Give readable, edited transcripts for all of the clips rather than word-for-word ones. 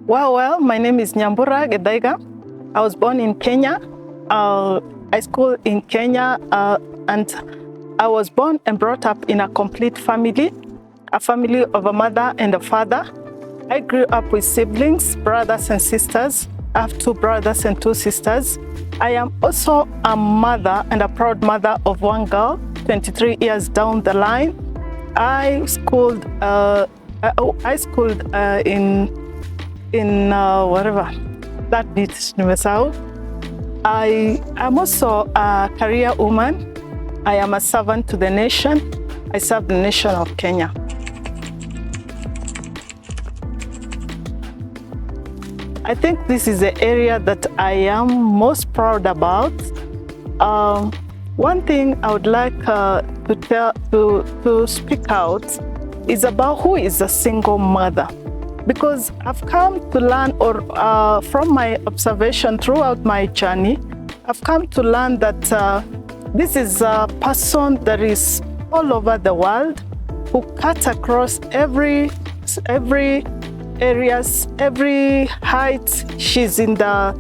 Well, my name is NYAMBURA GITHAIGA. I was born in Kenya. I schooled in Kenya, and I was born and brought up in a complete family, a family of a mother and a father. I grew up with siblings, brothers and sisters. I have 2 brothers and 2 sisters. I am also a mother and a proud mother of 1 girl, 23 years down the line. I schooled in whatever that beat nimesahau. I am also a career woman. I am a servant to the nation. I serve the nation of Kenya. I think this is the area that I am most proud about. One thing I would like to speak out is about who is a single mother. Because I've come to learn, from my observation throughout my journey, I've come to learn that this is a person that is all over the world, who cuts across every areas, every height. She's in the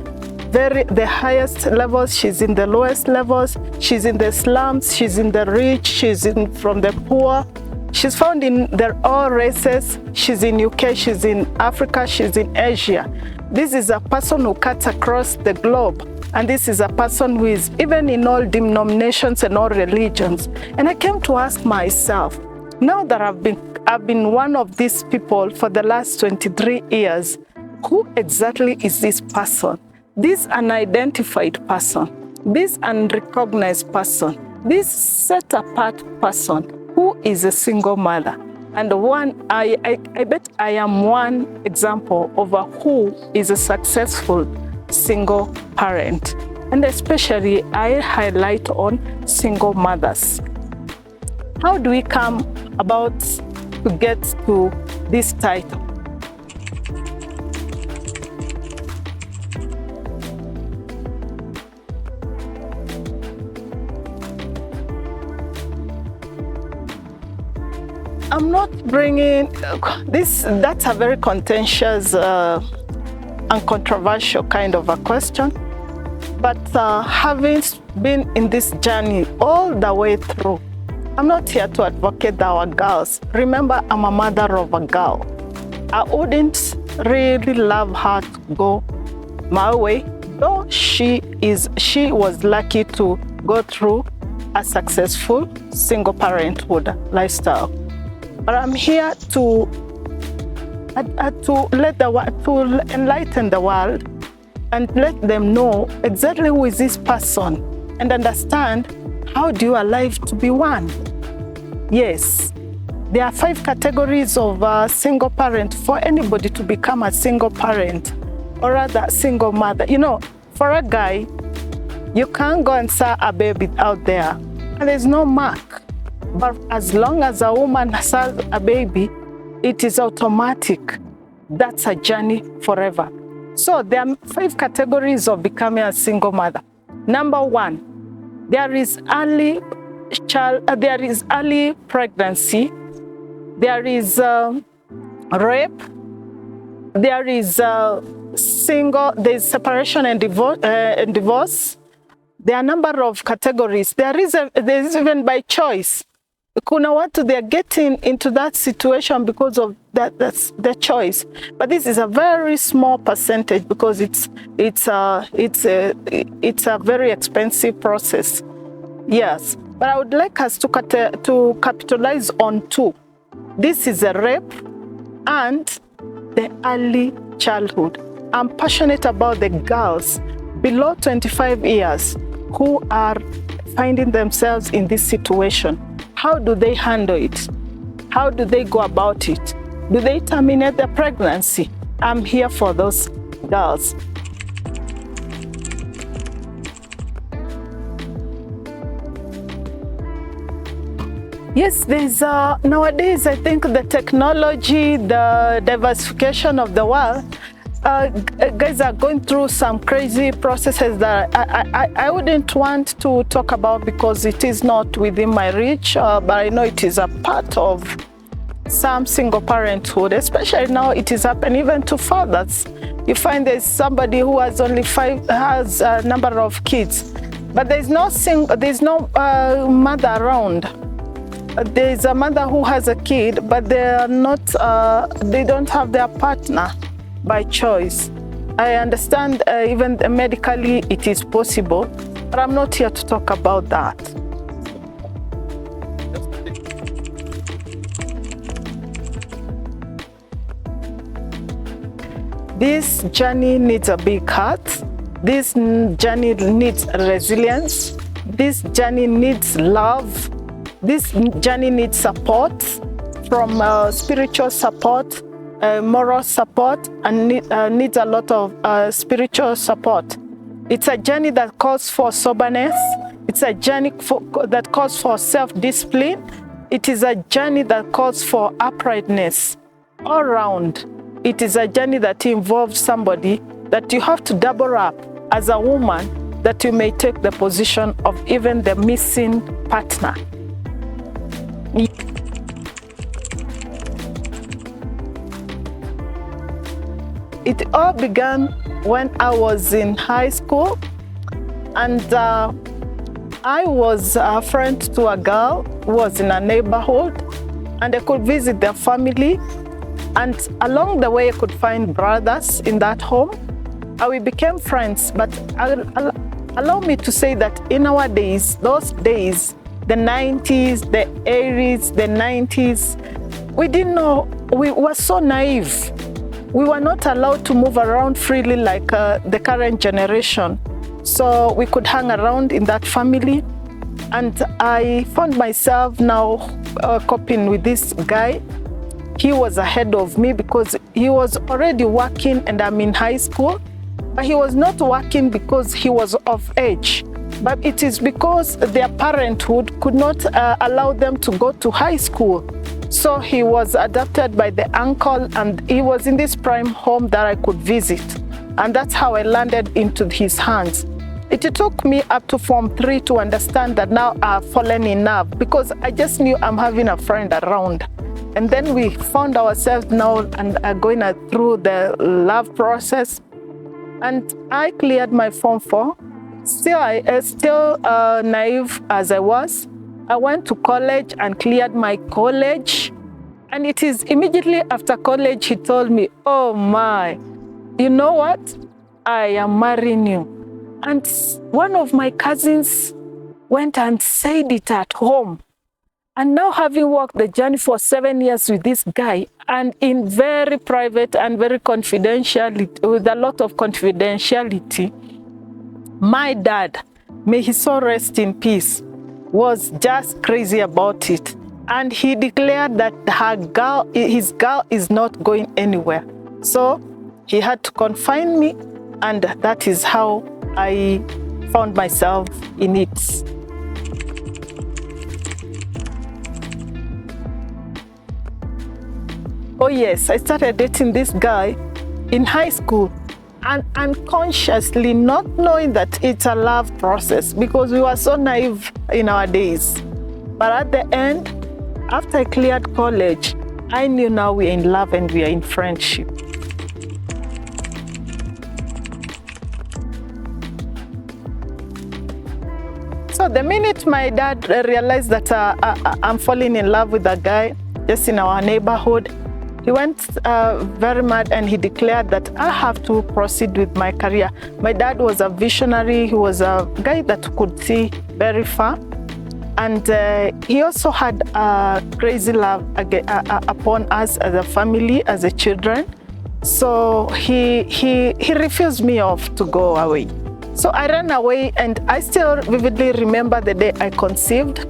highest levels, she's in the lowest levels, she's in the slums, she's in the rich, she's from the poor. She's found in all races. She's in UK, she's in Africa, she's in Asia. This is a person who cuts across the globe. And this is a person who is even in all denominations and all religions. And I came to ask myself, now that I've been one of these people for the last 23 years, who exactly is this person? This unidentified person, this unrecognized person, this set apart person, who is a single mother. And I bet I am one example of who is a successful single parent. And especially I highlight on single mothers. How do we come about to get to this title? I'm not bringing this, that's a very contentious and controversial kind of a question. But having been in this journey all the way through, I'm not here to advocate our girls. Remember, I'm a mother of a girl. I wouldn't really love her to go my way, though she was lucky to go through a successful single parenthood lifestyle. But I'm here to enlighten the world and let them know exactly who is this person and understand how do you alive to be one. Yes, there are 5 categories of single parent for anybody to become a single parent or rather single mother. You know, for a guy, you can't go and sell a baby out there and there's no mark. But as long as a woman has a baby, it is automatic. That's a journey forever. So there are 5 categories of becoming a single mother. Number 1, there is early pregnancy, there is rape, there is there's separation and divorce. There are a number of categories. There is even by choice. Kuna watu, they are getting into that situation because of that's their choice. But this is a very small percentage because it's a very expensive process. Yes, but I would like us to capitalize on 2. This is a rape and the early childhood. I'm passionate about the girls below 25 years who are finding themselves in this situation. How do they handle it? How do they go about it? Do they terminate their pregnancy? I'm here for those girls. Yes, there's nowadays, I think the technology, the diversification of the world, guys are going through some crazy processes that I wouldn't want to talk about because it is not within my reach, but I know it is a part of some single parenthood, especially now it is happening even to fathers. You find there's somebody who has only has a number of kids, but there's no mother around. There's a mother who has a kid, but they are not, they don't have their partner by choice. I understand even medically it is possible, but I'm not here to talk about that. This journey needs a big heart. This journey needs resilience. This journey needs love. This journey needs support, from spiritual support, moral support, and needs a lot of spiritual support. It's a journey that calls for soberness. It's a journey that calls for self-discipline. It is a journey that calls for uprightness all around. It is a journey that involves somebody that you have to double up as a woman, that you may take the position of even the missing partner. It all began when I was in high school, and I was a friend to a girl who was in a neighborhood, and I could visit their family. And along the way, I could find brothers in that home. We became friends, but allow me to say that in our days, those days, the 90s, the 80s, the 90s, we didn't know, we were so naive. We were not allowed to move around freely like the current generation. So we could hang around in that family. And I found myself now coping with this guy. He was ahead of me because he was already working and I'm in high school. But he was not working because he was of age. But it is because their parenthood could not allow them to go to high school. So he was adopted by the uncle, and he was in this prime home that I could visit. And that's how I landed into his hands. It took me up to Form 3 to understand that now I've fallen in love, because I just knew I'm having a friend around. And then we found ourselves now and going through the love process. And I cleared my Form 4. Still naive as I was. I went to college and cleared my college. And it is immediately after college he told me, oh my, you know what? I am marrying you. And one of my cousins went and said it at home. And now, having walked the journey for 7 years with this guy, and in very private and very confidentiality, with a lot of confidentiality, my dad, may his soul rest in peace, was just crazy about it. And he declared that his girl is not going anywhere. So he had to confine me, and that is how I found myself in it. Oh yes, I started dating this guy in high school, and unconsciously, not knowing that it's a love process, because we were so naive in our days. But at the end, after I cleared college, I knew now we're in love and we are in friendship. So the minute my dad realized that I'm falling in love with a guy just in our neighborhood, he went very mad, and he declared that I have to proceed with my career. My dad was a visionary. He was a guy that could see very far. And he also had a crazy love upon us as a family, as a children. So he refused me off to go away. So I ran away, and I still vividly remember the day I conceived.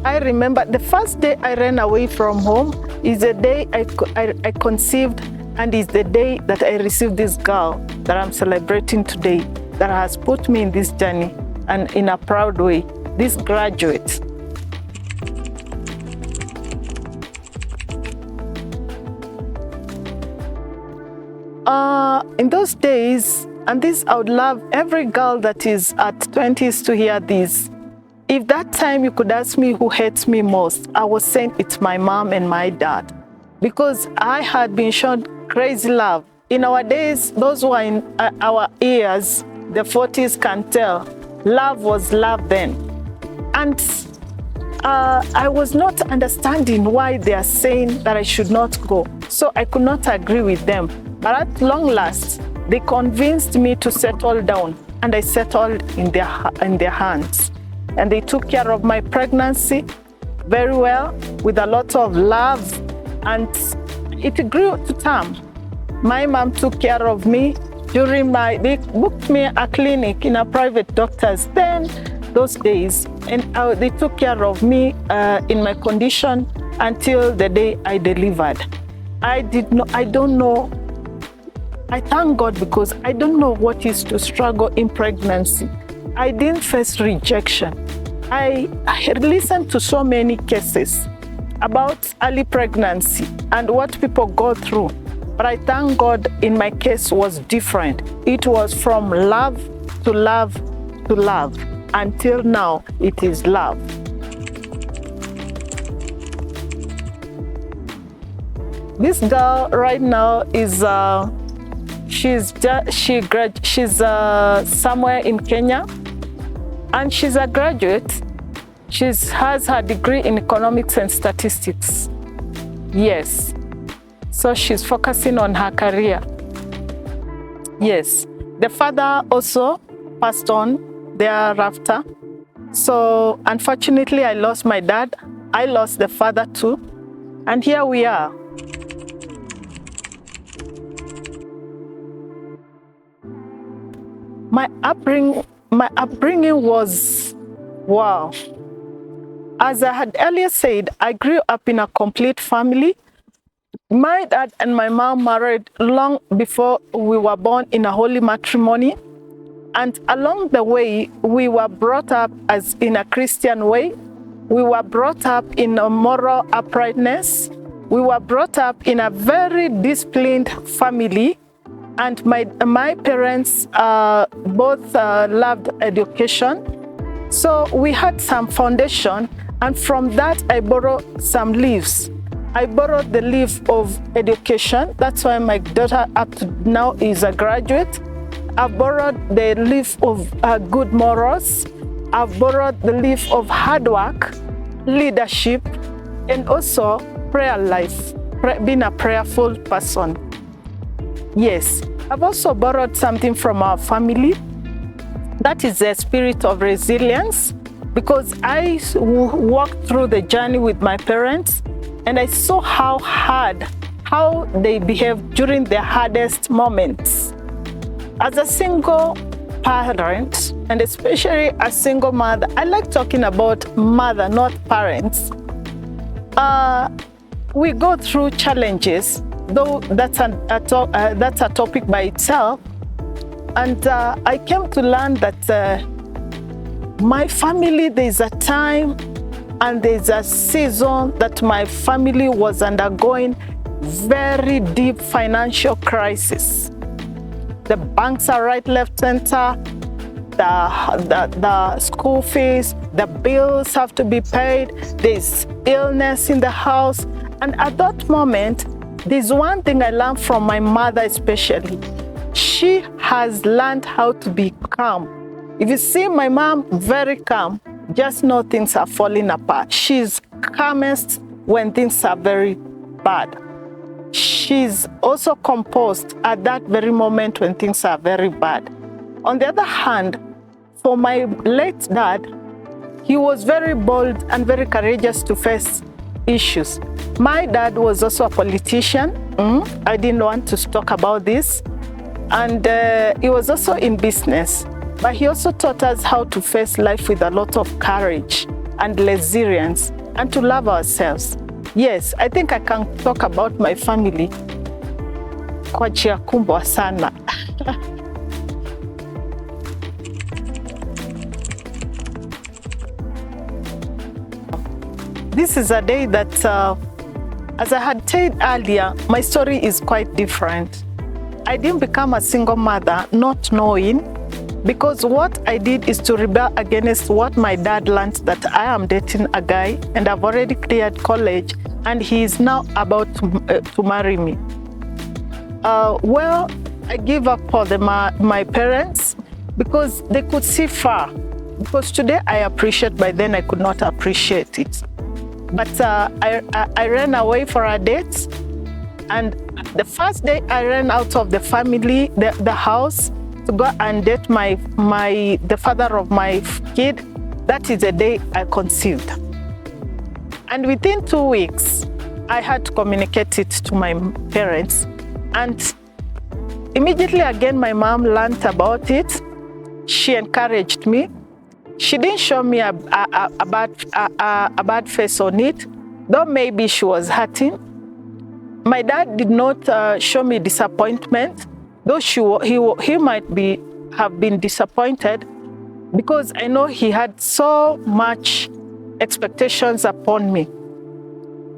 I remember the first day I ran away from home is the day I conceived, and is the day that I received this girl that I'm celebrating today, that has put me in this journey, and in a proud way, this graduate. In those days, and this I would love every girl that is at 20s to hear this. If that time you could ask me who hates me most, I was saying it's my mom and my dad. because I had been shown crazy love. In our days, those who are in our ears, the 40s can tell, love was love then. And I was not understanding why they are saying that I should not go. So I could not agree with them. But at long last, they convinced me to settle down, and I settled in their hands. And they took care of my pregnancy very well, with a lot of love, and it grew to term. My mom took care of me during they booked me a clinic in a private doctor's then, those days, and they took care of me in my condition until the day I delivered. I don't know. I thank God, because I don't know what is to struggle in pregnancy. I didn't face rejection. I listened to so many cases about early pregnancy and what people go through. But I thank God in my case was different. It was from love to love to love. Until now, it is love. This girl right now is she's somewhere in Kenya, and she's a graduate. She has her degree in economics and statistics. Yes. So she's focusing on her career. Yes. The father also passed on thereafter. So unfortunately, I lost my dad. I lost the father too. And here we are. My upbringing was, wow. As I had earlier said, I grew up in a complete family. My dad and my mom married long before we were born in a holy matrimony. And along the way, we were brought up as in a Christian way. We were brought up in a moral uprightness. We were brought up in a very disciplined family. And my parents both loved education. So we had some foundation. And from that, I borrowed some leaves. I borrowed the leaf of education. That's why my daughter up to now is a graduate. I've borrowed the leaf of good morals. I've borrowed the leaf of hard work, leadership, and also prayer life, being a prayerful person. Yes, I've also borrowed something from our family. That is the spirit of resilience, because I walked through the journey with my parents, and I saw how they behaved during their hardest moments. As a single parent, and especially a single mother, I like talking about mother, not parents. We go through challenges, though that's a topic by itself. And I came to learn that my family, there's a time and there's a season that my family was undergoing very deep financial crisis. The banks are right, left, center. The school fees, the bills have to be paid. There's illness in the house. And at that moment, there's one thing I learned from my mother especially. She has learned how to be calm. If you see my mom very calm, just know things are falling apart. She's calmest when things are very bad. She's also composed at that very moment when things are very bad. On the other hand, for my late dad, he was very bold and very courageous to face issues. My dad was also a politician. I didn't want to talk about this. And he was also in business. But he also taught us how to face life with a lot of courage and resilience and to love ourselves. Yes, I think I can talk about my family kwa njia kubwa sana. This is a day that, as I had said earlier, my story is quite different. I didn't become a single mother not knowing because what I did is to rebel against what my dad learned, that I am dating a guy and I've already cleared college and he is now about to marry me. Well, I give up for my parents because they could see far. Because today I appreciate, by then I could not appreciate it. But I ran away for a date, and the first day I ran out of the family, the house, to go and date the father of my kid. That is the day I conceived. And within 2 weeks, I had to communicate it to my parents. And immediately again, my mom learned about it. She encouraged me. She didn't show me a bad face on it, though maybe she was hurting. My dad did not show me disappointment, though he might have been disappointed, because I know he had so much expectations upon me.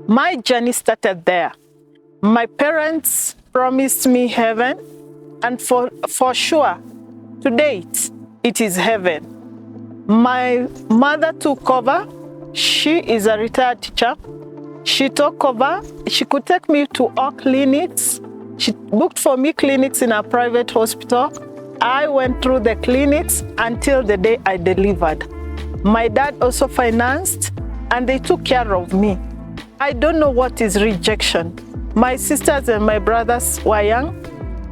My journey started there. My parents promised me heaven, and for sure, to date, it is heaven. My mother took over. She is a retired teacher. She took over. She could take me to all clinics. She booked for me clinics in a private hospital. I went through the clinics until the day I delivered. My dad also financed, and they took care of me. I don't know what is rejection. My sisters and my brothers were young,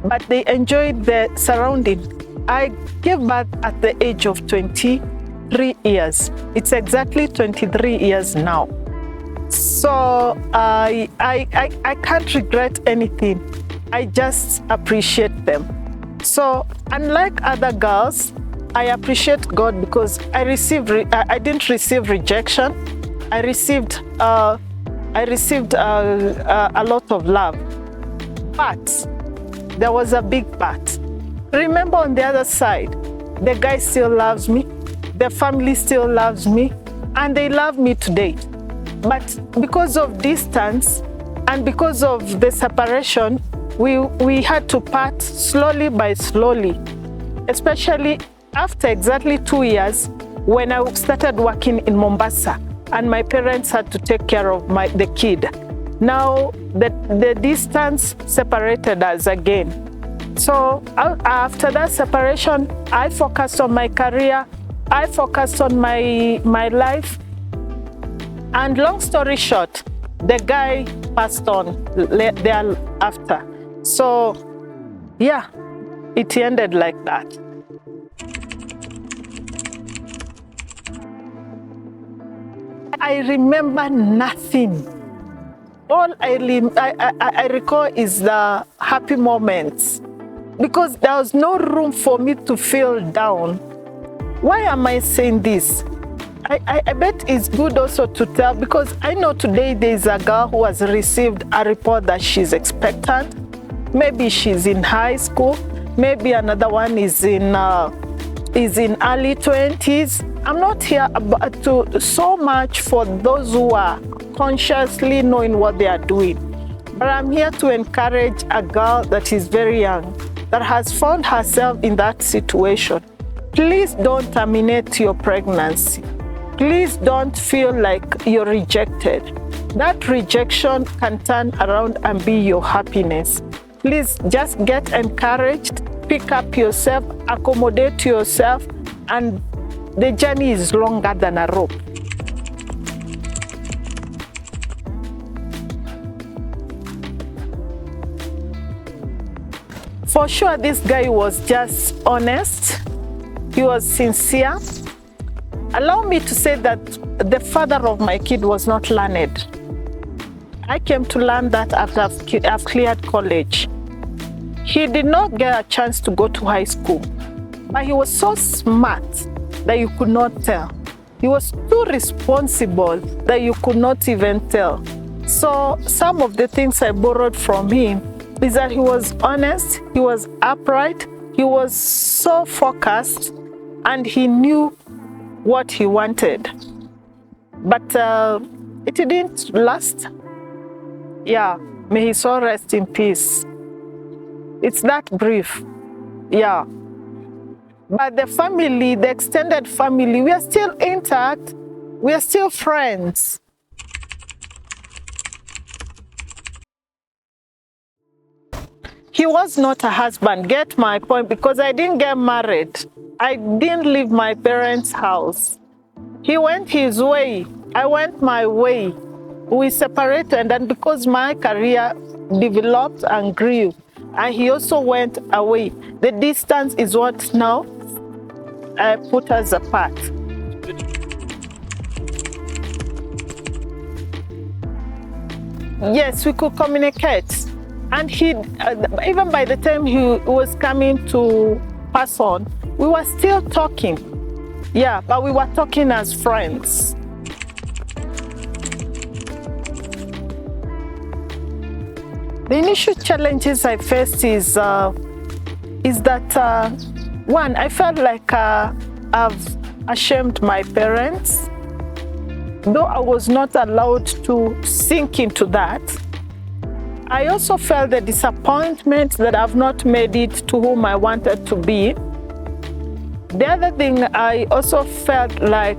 but they enjoyed the surrounding. I gave birth at the age of 23 years. It's exactly 23 years now. So I can't regret anything. I just appreciate them. So unlike other girls, I appreciate God because I didn't receive rejection. I received a lot of love. But there was a big but. Remember, on the other side, the guy still loves me, the family still loves me, and they love me today. But because of distance and because of the separation, we had to part slowly by slowly, especially after exactly 2 years when I started working in Mombasa and my parents had to take care of the kid. Now the distance separated us again. So after that separation, I focused on my career, I focused on my life, and long story short, the guy passed on thereafter. So yeah, it ended like that. I remember nothing. All I recall is the happy moments, because there was no room for me to feel down. Why am I saying this? I bet it's good also to tell, because I know today there's a girl who has received a report that she's expectant. Maybe she's in high school. Maybe another one is in early 20s. I'm not here to so much for those who are consciously knowing what they are doing. But I'm here to encourage a girl that is very young, that has found herself in that situation. Please don't terminate your pregnancy. Please don't feel like you're rejected. That rejection can turn around and be your happiness. Please just get encouraged, pick up yourself, accommodate yourself, and the journey is longer than a rope. For sure, this guy was just honest. He was sincere. Allow me to say that the father of my kid was not learned. I came to learn that after I've cleared college. He did not get a chance to go to high school, but he was so smart that you could not tell. He was too responsible that you could not even tell. So some of the things I borrowed from him is that he was honest, he was upright, he was so focused, and he knew what he wanted. But it didn't last. Yeah, may his soul rest in peace. It's that brief. Yeah. But the family, the extended family, we are still intact. We are still friends. He was not a husband, get my point, because I didn't get married. I didn't leave my parents' house. He went his way, I went my way. We separated, and because my career developed and grew, and he also went away. The distance is what now put us apart. Yes, we could communicate. And he, even by the time he was coming to pass on, we were still talking. Yeah, but we were talking as friends. The initial challenges I faced is that one, I felt like I've ashamed my parents, though I was not allowed to sink into that. I also felt the disappointment that I've not made it to whom I wanted to be. The other thing I also felt like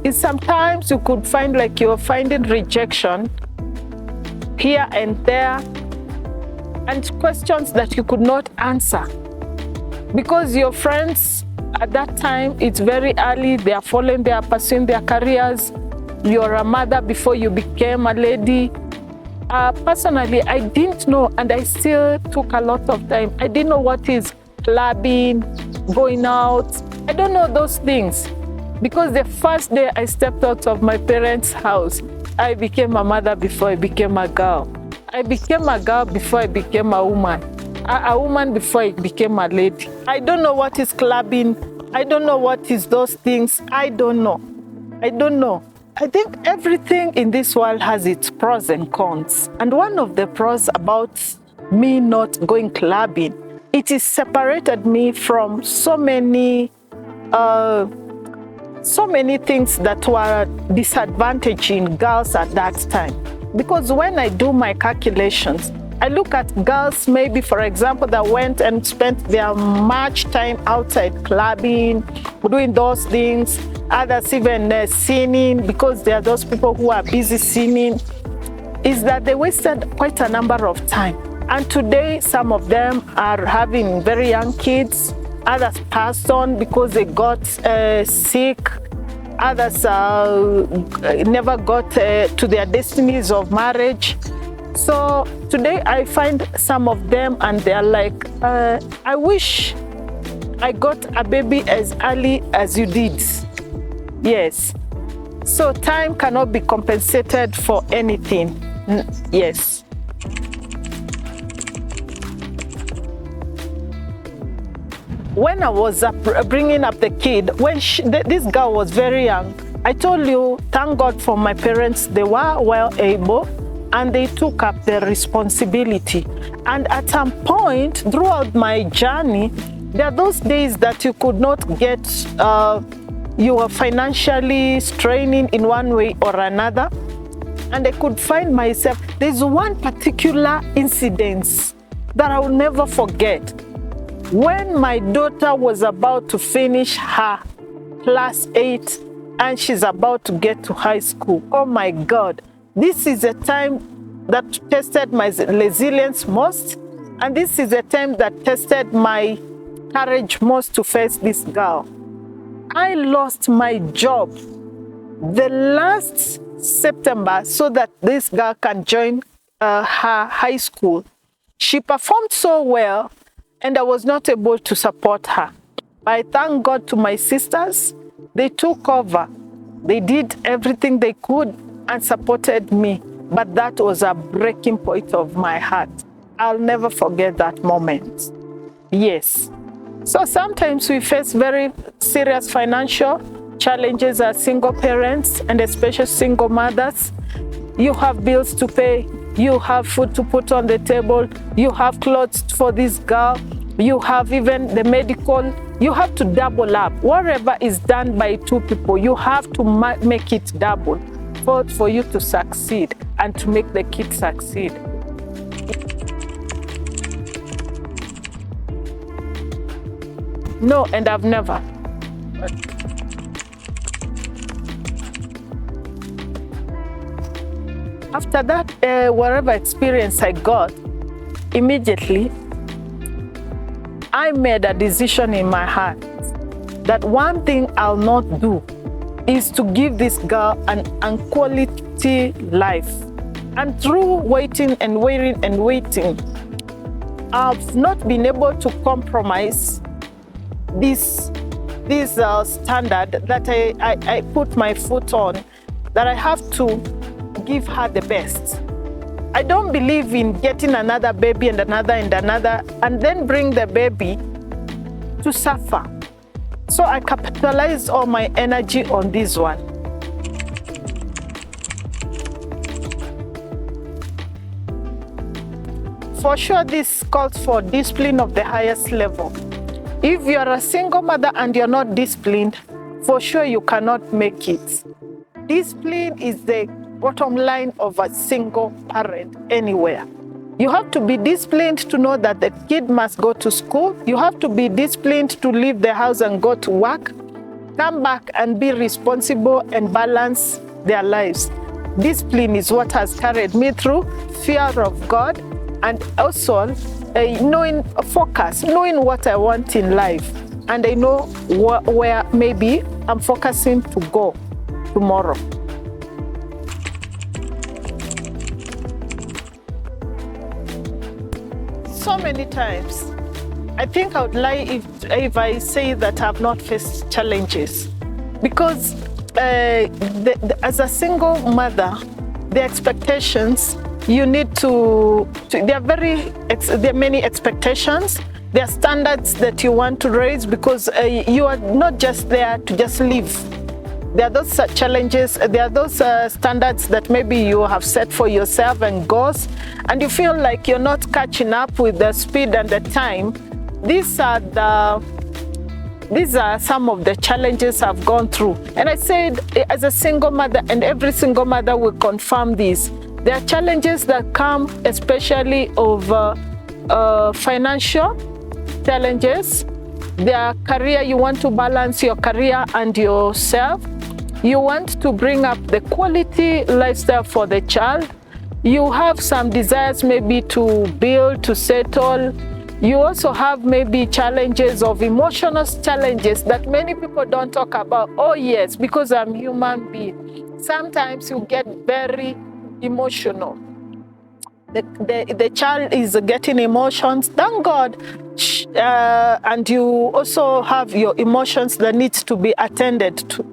is sometimes you could find like you're finding rejection here and there, and questions that you could not answer. Because your friends at that time, it's very early, they are following, they are pursuing their careers. You're a mother before you became a lady. Personally, I didn't know, and I still took a lot of time. I didn't know what is clubbing, going out. I don't know those things. Because the first day I stepped out of my parents' house, I became a mother before I became a girl. I became a girl before I became a woman. A woman before I became a lady. I don't know what is clubbing. I don't know what is those things. I don't know. I don't know. I think everything in this world has its pros and cons. And one of the pros about me not going clubbing, it has separated me from so many things that were disadvantaging girls at that time. Because when I do my calculations, I look at girls, maybe, for example, that went and spent their much time outside clubbing, doing those things. Others even sinning, because there are those people who are busy sinning, is that they wasted quite a number of time. And today, some of them are having very young kids. Others passed on because they got sick. Others never got to their destinies of marriage. So today I find some of them and they're like, I wish I got a baby as early as you did. Yes. So time cannot be compensated for anything. Yes. When I was bringing up the kid, when this girl was very young, I told you, thank God for my parents, they were well able and they took up the responsibility. And at some point throughout my journey, there are those days that you could not get, you were financially straining in one way or another. And I could find myself, there's one particular incident that I will never forget. When my daughter was about to finish her class 8 and she's about to get to high school, oh my God, this is a time that tested my resilience most, and this is a time that tested my courage most to face this girl. I lost my job the last September so that this girl can join her high school. She performed so well, and I was not able to support her. I thank God to my sisters. They took over. They did everything they could and supported me. But that was a breaking point of my heart. I'll never forget that moment. Yes. So sometimes we face very serious financial challenges as single parents, and especially single mothers. You have bills to pay. You have food to put on the table. You have clothes for this girl. You have even the medical. You have to double up. Whatever is done by two people, you have to make it double for you to succeed and to make the kid succeed. No, and I've never. After that, whatever experience I got, immediately, I made a decision in my heart that one thing I'll not do is to give this girl an unquality life. And through waiting and waiting and waiting, I've not been able to compromise this standard that I put my foot on, that I have to give her the best. I don't believe in getting another baby and another and another and then bring the baby to suffer. So I capitalized all my energy on this one. For sure, this calls for discipline of the highest level. If you are a single mother and you're not disciplined, for sure you cannot make it. Discipline is the bottom line of a single parent anywhere. You have to be disciplined to know that the kid must go to school. You have to be disciplined to leave the house and go to work, come back and be responsible and balance their lives. Discipline is what has carried me through, fear of God, and also knowing focus, knowing what I want in life. And I know where maybe I'm focusing to go tomorrow. So many times, I think I would lie if I say that I've not faced challenges. Because as a single mother, the expectations you need to there are many expectations. There are standards that you want to raise because you are not just there to just live. There are those challenges, there are those standards that maybe you have set for yourself and goals, and you feel like you're not catching up with the speed and the time. These are some of the challenges I've gone through. And I said, as a single mother, and every single mother will confirm this, there are challenges that come especially over financial challenges. Their career, you want to balance your career and yourself. You want to bring up the quality lifestyle for the child. You have some desires maybe to build, to settle. You also have maybe challenges of emotional challenges that many people don't talk about. Oh yes, because I'm human being. Sometimes you get very emotional. The child is getting emotions, thank God, and you also have your emotions that need to be attended to.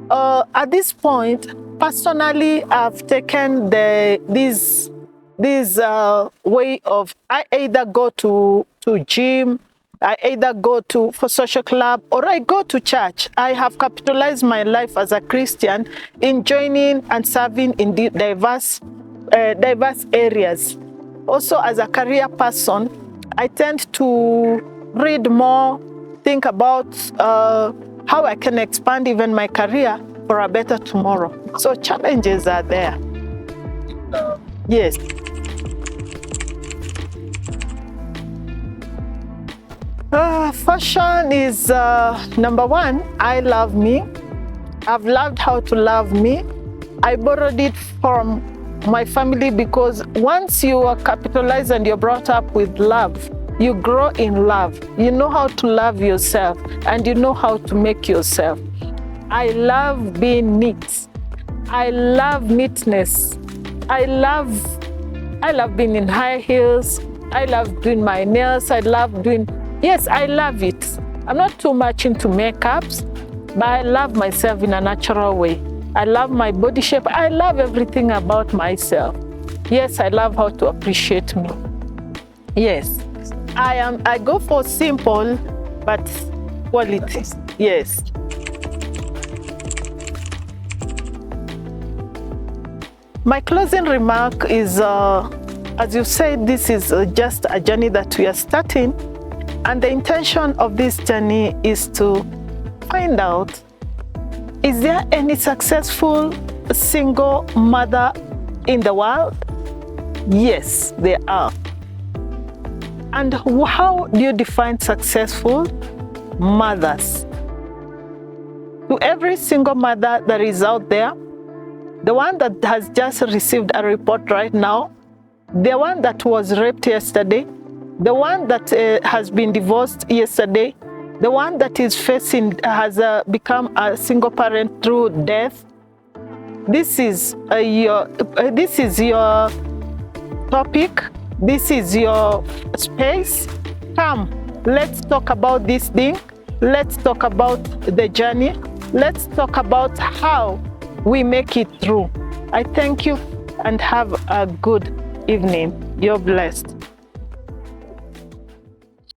At this point, personally, I've taken this way of I either go to gym, I either go for social club, or I go to church. I have capitalized my life as a Christian in joining and serving in the diverse areas. Also, as a career person, I tend to read more, think about how I can expand even my career for a better tomorrow. So challenges are there. Yes. Fashion is number one. I love me. I've learned how to love me. I borrowed it from my family because once you are capitalized and you're brought up with love, you grow in love. You know how to love yourself and you know how to make yourself. I love being neat. I love neatness. I love being in high heels. I love doing my nails. Yes, I love it. I'm not too much into makeups, but I love myself in a natural way. I love my body shape. I love everything about myself. Yes, I love how to appreciate me. Yes, I go for simple, but quality. Yes. My closing remark is, as you said, this is just a journey that we are starting. And the intention of this journey is to find out, is there any successful single mother in the world? Yes, there are. And how do you define successful? mothers. To every single mother that is out there, the one that has just received a report right now, the one that was raped yesterday, the one that has been divorced yesterday, the one that is facing, has become a single parent through death. This is your topic. This is your space. Come, let's talk about this thing. Let's talk about the journey. Let's talk about how we make it through. I thank you and have a good evening. You're blessed.